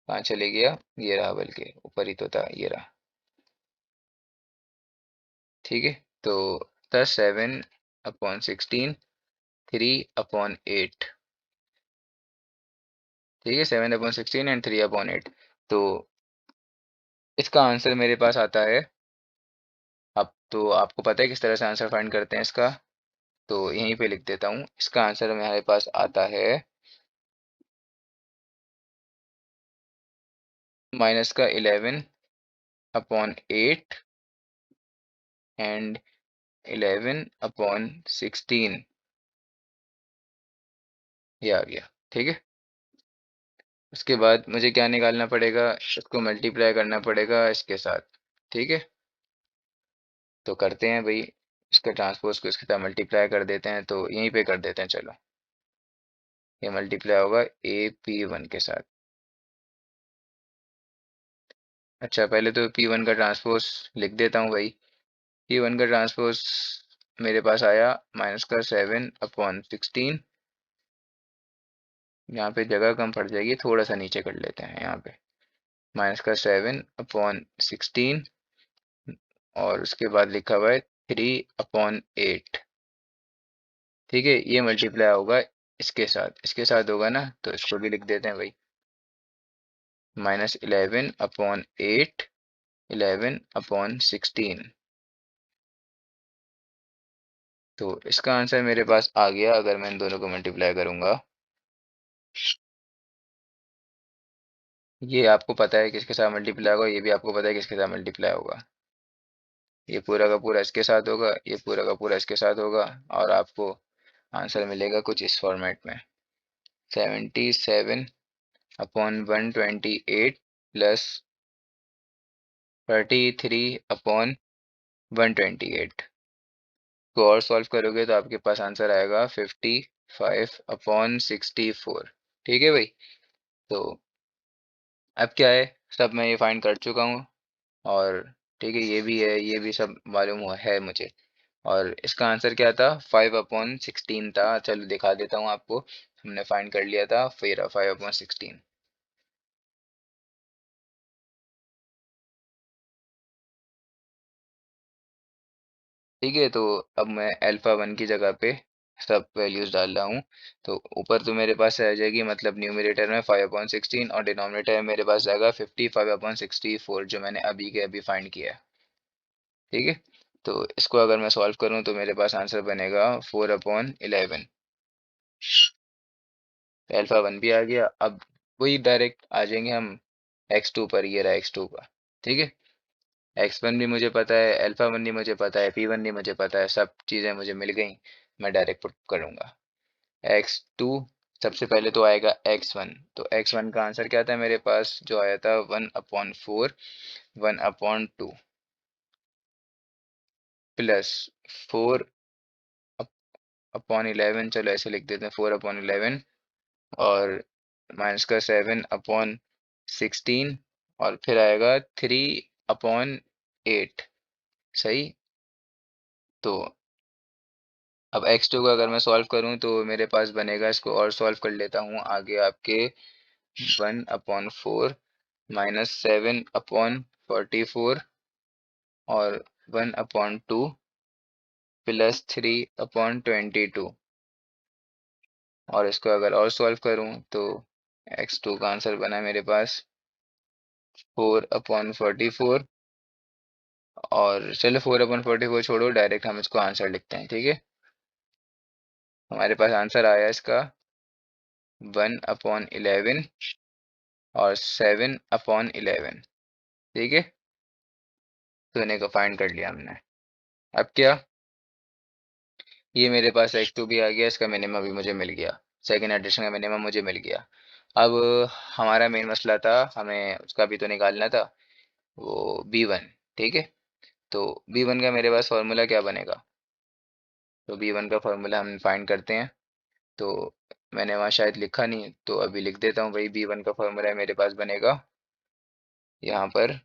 कहाँ चले गया, ये रहा, बल्कि ऊपर ही तो था, ये रहा। ठीक है, तो 7/16, 3/8। ठीक है, 7/16 एंड 3/8। तो इसका आंसर मेरे पास आता है। अब तो आपको पता है किस तरह से आंसर फाइंड करते हैं इसका, तो यहीं पे लिख देता हूँ। इसका आंसर हमारे पास आता है माइनस का 11/8 एंड 11/16। ये आ गया। ठीक है, उसके बाद मुझे क्या निकालना पड़ेगा, इसको मल्टीप्लाई करना पड़ेगा इसके साथ। ठीक है, तो करते हैं भाई, इसका ट्रांसपोज को इसके साथ मल्टीप्लाई कर देते हैं, तो यहीं पे कर देते हैं। चलो, ये मल्टीप्लाई होगा AP1 के साथ। अच्छा, पहले तो P1 का ट्रांसपोज लिख देता हूँ भाई। P1 का ट्रांसपोज मेरे पास आया माइनस का 7/16। यहाँ पे जगह कम पड़ जाएगी, थोड़ा सा नीचे कर लेते हैं यहाँ पे। माइनस का 7/16 और उसके बाद लिखा हुआ है 3/8। ठीक है, ये मल्टीप्लाई होगा इसके साथ होगा ना, तो इसको भी लिख देते हैं भाई। -11/8, 11/16। तो इसका आंसर मेरे पास आ गया अगर मैं इन दोनों को मल्टीप्लाई करूंगा। ये आपको पता है किसके साथ मल्टीप्लाई होगा, ये भी आपको पता है किसके साथ मल्टीप्लाई होगा। ये पूरा का पूरा इसके साथ होगा, ये पूरा का पूरा इसके साथ होगा, और आपको आंसर मिलेगा कुछ इस फॉर्मेट में। 77/128 प्लस 33/128 को और सॉल्व करोगे तो आपके पास आंसर आएगा 55/64। ठीक है भाई, तो अब क्या है, सब मैं ये फाइंड कर चुका हूँ। और ठीक है, ये भी है, ये भी सब मालूम हुआ है मुझे। और इसका आंसर क्या था, 5/16 था। चलो दिखा देता हूँ आपको, हमने फाइंड कर लिया था फिर 5/16। ठीक है, तो अब मैं अल्फा 1 की जगह पे सब वैल्यूज डाल रहा हूँ। तो ऊपर तो मेरे पास आ जाएगी, मतलब न्यूमरेटर में 5/16 और डिनोमिनेटर में मेरे पास आएगा 55/64, जो मैंने अभी के अभी फाइंड किया है। ठीक है, तो इसको अगर मैं सॉल्व करूँ तो मेरे पास आंसर बनेगा 4/11। अल्फा 1 भी आ गया। अब वही डायरेक्ट आ जाएंगे हम x2 पर। ये रहा x2 का। ठीक है, x1 भी मुझे पता है, अल्फा 1 भी मुझे पता है, P1 भी मुझे पता है, सब चीज़ें मुझे मिल गई। मैं डायरेक्ट पुट करूँगा x2। सबसे पहले तो आएगा x1। तो x1 का आंसर क्या था मेरे पास, जो आया था 1/4, 1/2 प्लस 4/11। चलो ऐसे लिख देते हैं, 4/11 और माइनस का 7/16 और फिर आएगा 3/8। सही। तो अब x2 का अगर मैं सॉल्व करूं तो मेरे पास बनेगा, इसको और सॉल्व कर लेता हूं आगे आपके। 1/4 -7/44 और 1/2 प्लस 3/22। और इसको अगर और सॉल्व करूं तो x2 का आंसर बना मेरे पास 4/44। और चलो, 4/44 छोड़ो, डायरेक्ट हम इसको आंसर लिखते हैं। ठीक है, हमारे पास आंसर आया इसका 1/11 और 7/11। ठीक है, तो इन्हें को फाइंड कर लिया हमने। अब क्या, ये मेरे पास x2 भी आ गया, इसका मिनिमम भी मुझे मिल गया, सेकेंड एडिशन का मिनिमम मुझे मिल गया। अब हमारा मेन मसला था, हमें उसका भी तो निकालना था, वो B1। ठीक है, तो B1 का मेरे पास फॉर्मूला क्या बनेगा, तो B1 का फॉर्मूला हम फाइंड करते हैं। तो मैंने वहाँ शायद लिखा नहीं, तो अभी लिख देता हूँ। वही B1 का फॉर्मूला है मेरे पास बनेगा यहाँ पर।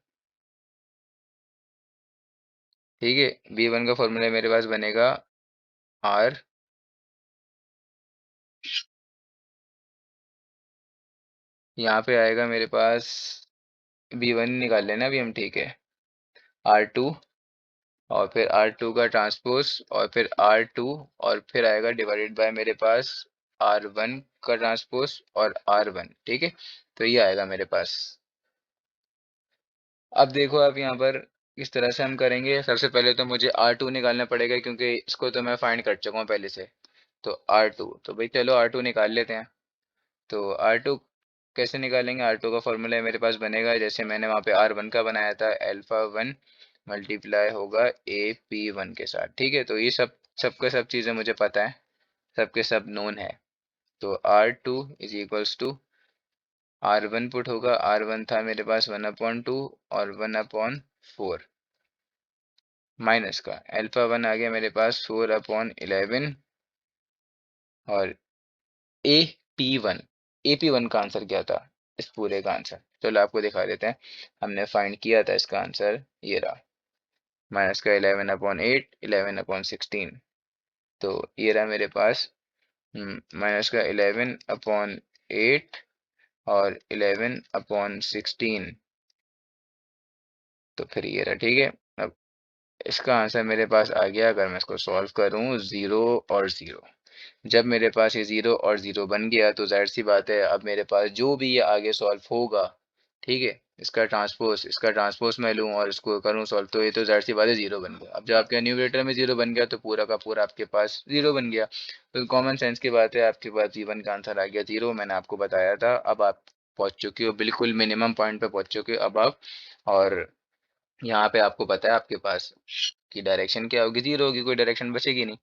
ठीक है, B1 का फॉर्मूला मेरे पास बनेगा R, यहाँ पे आएगा मेरे पास B1 निकाल लेना अभी हम, ठीक है, R2, और फिर R2 का ट्रांसपोज, और फिर R2, और फिर आएगा डिवाइडेड बाय मेरे पास R1 का ट्रांसपोज और R1। ठीक है, तो ये आएगा मेरे पास। अब देखो आप यहाँ पर किस तरह से हम करेंगे। सबसे पहले तो मुझे R2 निकालना पड़ेगा, क्योंकि इसको तो मैं फाइंड कर चुका हूँ पहले से। तो R2, तो भाई चलो R2 निकाल लेते हैं। तो R2 कैसे निकालेंगे? R2 का फॉर्मूला मेरे पास बनेगा, जैसे मैंने वहाँ पे R1 का बनाया था, अल्फा 1 मल्टीप्लाई होगा AP1 के साथ। ठीक है, तो ये सबके सब चीज़ें मुझे पता है, सबके सब नोन है। तो R2 is equals to R1 put होगा, R1 था मेरे पास 1/2 और 1/4, माइनस का अल्फा 1 आ गया मेरे पास 4/11, और AP1 का आंसर क्या था इस पूरे का आंसर? चलो आपको दिखा देते हैं। हमने फाइंड किया था इसका आंसर, ये रहा, माइनस का 11/8, 11/16। तो ये रहा मेरे पास माइनस का 11/8 और 11/16। तो फिर ये रहा, ठीक है। अब इसका आंसर मेरे पास आ गया, अगर मैं इसको सॉल्व करूं, 0 और 0। जब मेरे पास ये 0 और 0 बन गया, तो जाहिर सी बात है अब मेरे पास जो भी ये आगे सॉल्व होगा, ठीक है, इसका ट्रांसपोज मैं लूँ और इसको करूँ सॉल्व, तो ये तो जाहिर सी बात है 0 बन गया। अब जब आपके न्यूमरेटर में 0 बन गया, तो पूरा का पूरा आपके पास 0 बन गया। तो कॉमन सेंस की बात है, आपके पास जीवन का आंसर आ गया 0। मैंने आपको बताया था। अब आप पहुंच चुके हो, बिल्कुल मिनिमम पॉइंट पे पहुंच चुके हो अब आप। और यहाँ पे आपको पता है आपके पास की डायरेक्शन क्या होगी, 0 होगी, कोई डायरेक्शन बचेगी नहीं।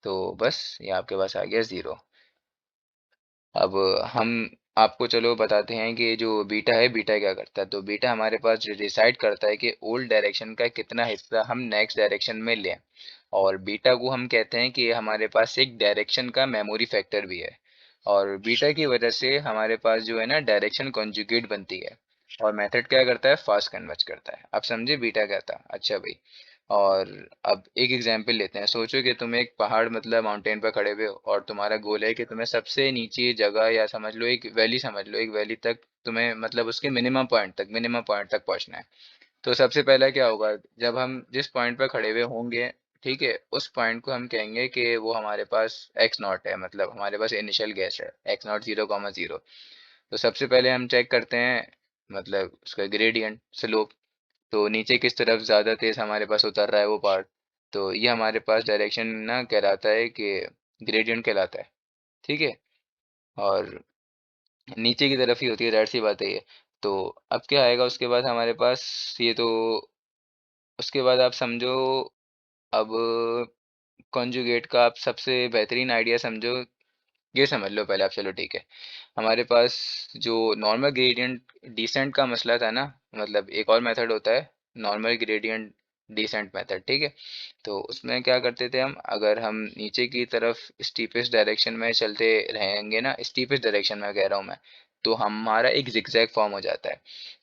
तो बस ये आपके पास आ गया 0। अब हम आपको चलो बताते हैं कि जो बीटा है, बीटा क्या करता है। तो बीटा हमारे पास डिसाइड करता है कि ओल्ड डायरेक्शन का कितना हिस्सा हम नेक्स्ट डायरेक्शन में लें। और बीटा को हम कहते हैं कि हमारे पास एक डायरेक्शन का मेमोरी फैक्टर भी है। और बीटा की वजह से हमारे पास जो है ना डायरेक्शन कॉन्जुगेट बनती है। और मेथड क्या करता है? फास्ट कन्वर्ज करता है। आप समझे बीटा क्या था? अच्छा भाई। और अब एक एग्जांपल लेते हैं। सोचो कि तुम एक पहाड़ मतलब माउंटेन पर खड़े हुए हो, और तुम्हारा गोल है कि तुम्हें सबसे नीचे जगह, या समझ लो एक वैली, समझ लो एक वैली तक तुम्हें मतलब उसके मिनिमम पॉइंट तक पहुंचना है। तो सबसे पहला क्या होगा, जब हम जिस पॉइंट पर खड़े हुए होंगे, ठीक है, उस पॉइंट को हम कहेंगे कि वो हमारे पास x0 है, मतलब हमारे पास इनिशियल गैस है x0 0,0। तो सबसे पहले हम चेक करते हैं मतलब उसका ग्रेडियंट स्लोप। तो नीचे किस तरफ ज़्यादा तेज़ हमारे पास उतर रहा है वो पार्ट, तो ये हमारे पास डायरेक्शन ना कहलाता है कि ग्रेडियंट कहलाता है। ठीक है, और नीचे की तरफ ही होती है, जाहिर सी बात है ये। तो अब क्या आएगा उसके बाद हमारे पास, ये तो उसके बाद आप समझो, अब कॉन्जुगेट का आप सबसे बेहतरीन आइडिया समझो, ये समझ लो पहले आप, चलो ठीक है। हमारे पास जो नॉर्मल ग्रेडियंट डिसेंट का मसला था ना, मतलब एक और मेथड होता है नॉर्मल ग्रेडियंट डिसेंट मेथड, ठीक है। तो उसमें क्या करते थे हम, अगर हम नीचे की तरफ स्टीपेस्ट डायरेक्शन में चलते रहेंगे ना, स्टीपेस्ट डायरेक्शन में कह रहा हूँ मैं, तो हमारा एक जिगजैग फॉर्म हो जाता है।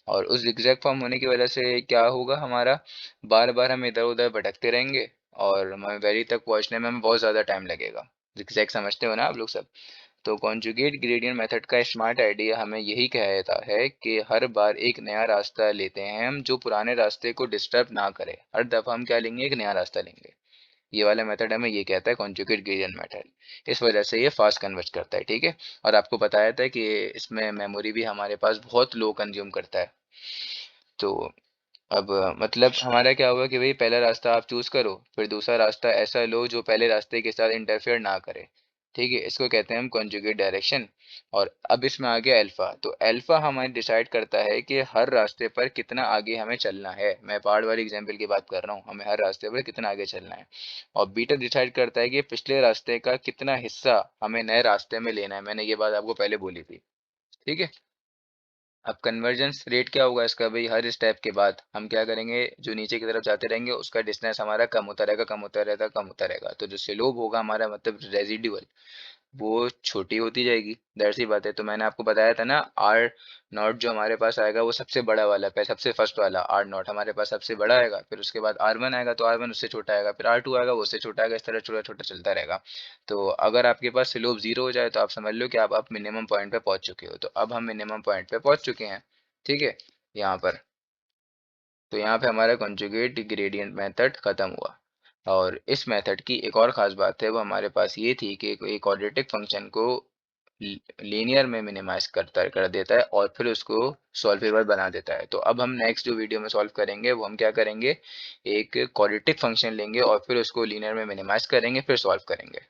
और उस जिगजैग फॉर्म होने की वजह से क्या होगा हमारा, बार बार हम इधर उधर भटकते रहेंगे, और हमें वैली तक पहुंचने में हमें बहुत ज़्यादा टाइम लगेगा। जिगजैग समझते हो ना आप लोग सब? तो कॉन्जुगेट ग्रेडियंट मेथड का स्मार्ट आइडिया हमें यही कहता है कि हर बार एक नया रास्ता लेते हैं हम, जो पुराने रास्ते को डिस्टर्ब ना करे। हर दफा हम क्या लेंगे? एक नया रास्ता लेंगे। ये वाला मेथड हमें ये कहता है कॉन्जुगेट ग्रेडियंट मेथड। इस वजह से ये फास्ट कन्वर्ज करता है, ठीक है। और आपको बताया था कि इसमें मेमोरी भी हमारे पास बहुत लो कंज्यूम करता है। तो अब मतलब हमारा क्या हुआ कि भाई पहला रास्ता आप चूज करो, फिर दूसरा रास्ता ऐसा लो जो पहले रास्ते के साथ इंटरफेयर ना करे। ठीक है, इसको कहते हैं हम कॉन्जुगेट डायरेक्शन। और अब इसमें आ गया अल्फा। तो अल्फा हमें डिसाइड करता है कि हर रास्ते पर कितना आगे हमें चलना है। मैं पहाड़ वाली एग्जांपल की बात कर रहा हूँ, हमें हर रास्ते पर कितना आगे चलना है। और बीटा डिसाइड करता है कि पिछले रास्ते का कितना हिस्सा हमें नए रास्ते में लेना है। मैंने ये बात आपको पहले बोली थी, ठीक है। अब कन्वर्जेंस रेट क्या होगा इसका? भाई हर स्टेप के बाद हम क्या करेंगे, जो नीचे की तरफ जाते रहेंगे उसका डिस्टेंस हमारा कम होता रहेगा, कम होता रहेगा, कम होता रहेगा। तो जो स्लोप होगा हमारा, मतलब रेजिडुअल, वो छोटी होती जाएगी, दैट सी बात है। तो मैंने आपको बताया था ना, आर नॉट जो हमारे पास आएगा वो सबसे बड़ा वाला पे, सबसे फर्स्ट वाला आर नॉट हमारे पास सबसे बड़ा आएगा, फिर उसके बाद आर वन आएगा तो आर वन उससे छोटा आएगा, फिर आर टू आएगा वो उससे छोटा आएगा, इस तरह छोटा छोटा चलता रहेगा। तो अगर आपके पास स्लोप जीरो हो जाए तो आप समझ लो कि आप मिनिमम पॉइंट पे पहुंच चुके हो। तो अब हम मिनिमम पॉइंट पे पहुंच चुके हैं, ठीक है, यहाँ पर। तो यहाँ पे हमारा कॉन्जुगेट ग्रेडियंट मेथड खत्म हुआ। और इस मेथड की एक और ख़ास बात है, वो हमारे पास ये थी कि एक क्वाड्रेटिक फंक्शन को लीनियर में मिनिमाइज कर देता है और फिर उसको सॉल्वेबल बना देता है। तो अब हम नेक्स्ट जो वीडियो में सॉल्व करेंगे वो हम क्या करेंगे, एक क्वाड्रेटिक फंक्शन लेंगे और फिर उसको लीनियर में मिनिमाइज करेंगे, फिर सॉल्व करेंगे।